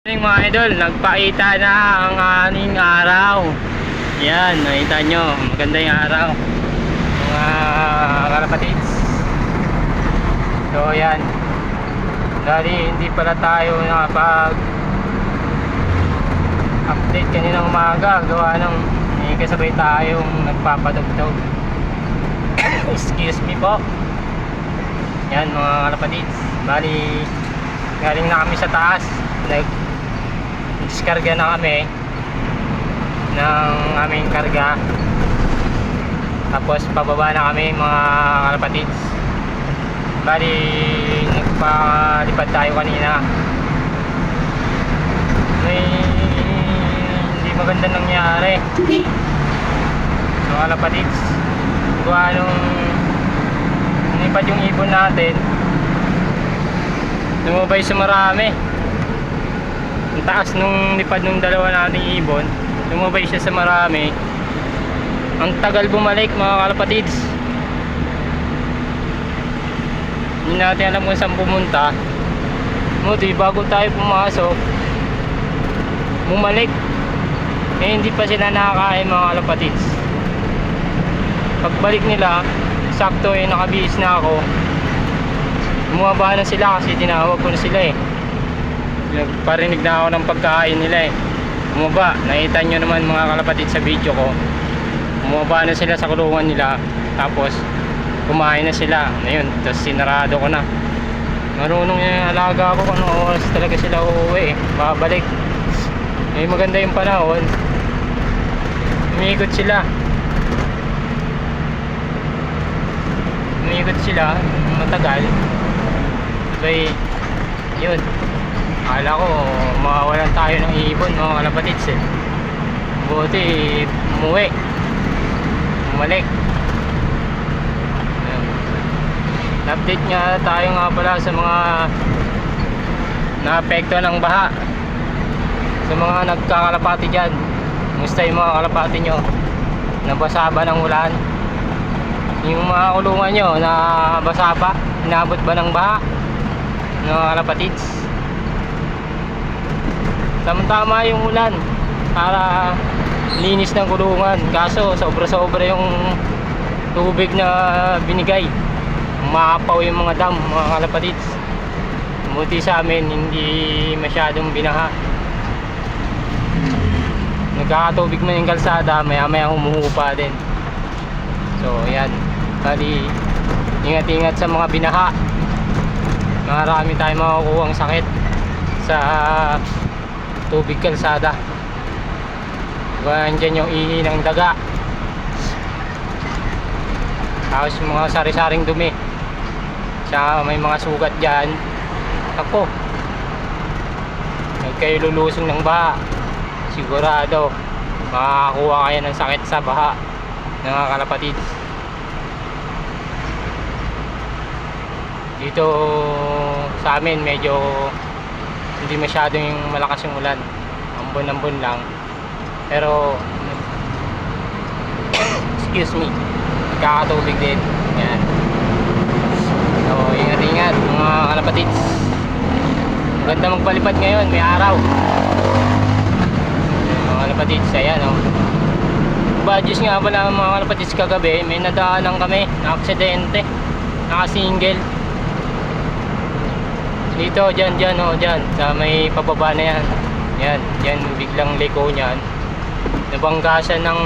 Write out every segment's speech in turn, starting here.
Mga idol, nagpakita na ang aning araw. Yan, nakita nyo, maganda yung araw mga kalapatids. So yan, dahil hindi pala tayo nakapag update kaninang umaga, gawa ng kasabay tayong nagpapadagtog. Excuse me po. Yan mga kalapatids, bali galing na kami sa taas, diskarga na kami ng aming karga, tapos pababa na kami mga kalapatids. Bali nagpalipad tayo kanina, may hindi maganda nangyari mga kalapatids. Kung anong nipad yung ibon natin, lumabay sa marami. Ang taas nung lipad nung dalawa nating ibon, lumabay siya sa marami. Ang tagal bumalik mga kalapatids, hindi natin alam kung saan pumunta. Buti bago tayo pumasok, bumalik. Hindi pa sila nakakain mga kalapatids. Pagbalik nila, sakto nakabihis na ako, bumaba na sila kasi tinawag ko na sila Nagparinig na ako ng pagkain nila Bumaba, nakita nyo naman mga kalapatid sa video ko. Bumaba na sila sa kulungan nila, tapos kumain na sila. Ayun, tapos sinarado ko na. Marunong yung alaga ko kung anong oras talaga sila uuwi babalik. Maganda yung panahon, umiikot sila matagal. Sabay yun, akala ko mawawalan tayo ng ibon mga kalapatids buti bumalik. Update nga tayo nga pala sa mga naapekto ng baha, sa mga nagkakalapati dyan. Musta yung mga kalapati nyo? Nabasa ba ng ulan? Yung mga kulungan nyo nabasa ba? Inabot ba ng baha mga kalapatids? Tama-tama yung ulan para linis ng kulungan, kaso sobra-sobra yung tubig na binigay. Maapaw yung mga dam mga kalapatids. Buti sa amin hindi masyadong binaha. Nagkakatubig man yung kalsada, maya-maya humuhupa din. So yan, bali ingat-ingat sa mga binaha. Marami tayong makukuhang sakit sa tubig kalsada. Andyan yung ihi ng daga, tapos mga sari-saring dumi, tsaka may mga sugat dyan. Ako, huwag kayo lulusong ng baha, sigurado makakakuha kayo ng sakit sa baha mga kalapatids. Dito sa amin medyo hindi masyadong malakas yung ulan, ambon-ambon lang, pero excuse me, kakatubig din. Yan, so ingat-ingat mga kalapatids. Maganda magpalipad ngayon, may araw mga kalapatids. Ayan Badges nga pala mga kalapatids, kagabi may nadaanan kami na aksidente, naka-single dito, dyan sa may pababa na yan. Yan biglang liko niyan, nabangga siya ng,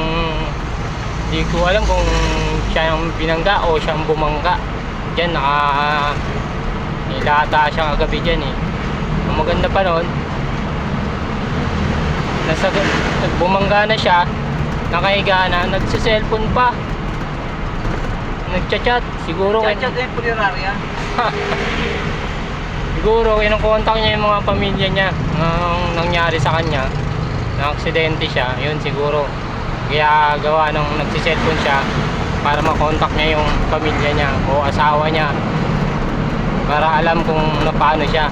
hindi ko alam kung siya ang binangga o siyang bumangga. Dyan nilata siya kagabi dyan Ang maganda pa nun, bumangga na siya, nakahiga na, nagsiselfone pa, nagchat-chat. Siguro chat yung punerarya. Siguro kinukontak niya yung mga pamilya niya nung nangyari sa kanya, na aksidente siya. Yun siguro, kaya gawa nung nagsiselfone siya para makontak niya yung pamilya niya o asawa niya, para alam kung paano siya.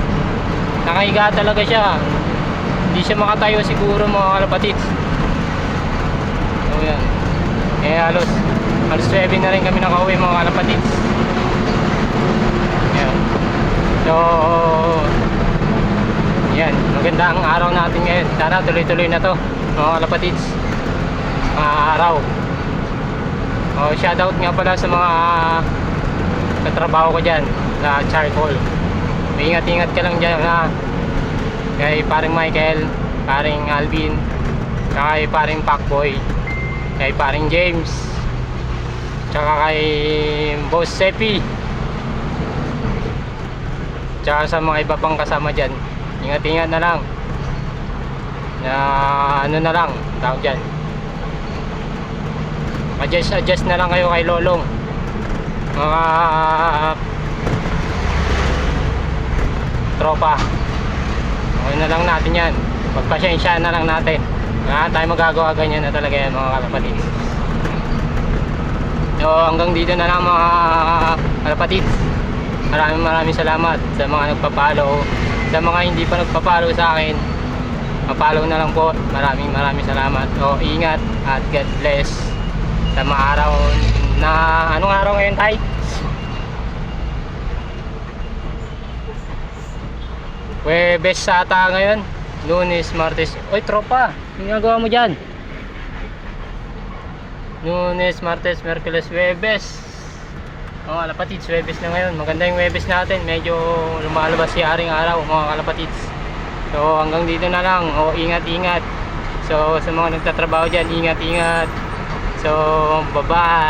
Nakahiga talaga siya, hindi siya makatayo siguro mga kalapatids. So yan, halos 7 na rin kami nakauwi mga kalapatids. Yan. So Yan, magandang araw natin ngayon. Sana tuloy-tuloy na to mga kalapatids. Araw. Shoutout nga pala sa mga katrabaho ko dyan sa charcoal. Ingat-ingat ka lang dyan ha. Kay paring Michael, paring Alvin, kay paring Pacboy, kay paring James, tsaka kay Boss Sepi, tsaka sa mga iba pang kasama dyan. Ingat-ingat na lang na ano na lang tawag dyan, adjust na lang kayo kay Lolong, mga tropa. Okay na lang natin yan, pagpasensya na lang natin. Wala tayo magagawa, ganyan na talaga yan mga kalapatids. So hanggang dito na lang mga kalapatids. Maraming salamat sa mga nagpa-follow. Sa mga hindi pa nagpa-follow sa akin, pa-follow na lang po. Maraming salamat. So ingat at God bless sa mga araw na, anong araw ngayon tayo? Webes ata ngayon. Lunes, Martes. Oy tropa, ano ginagawa mo dyan? Lunes, Martes, Merkules, Webes. Kalapatids, Webes na ngayon. Maganda yung Webes natin. Medyo lumalabas si aring araw mga kalapatids. So hanggang dito na lang. Ingat-ingat. So sa mga nagtatrabaho dyan, ingat-ingat. So bye-bye.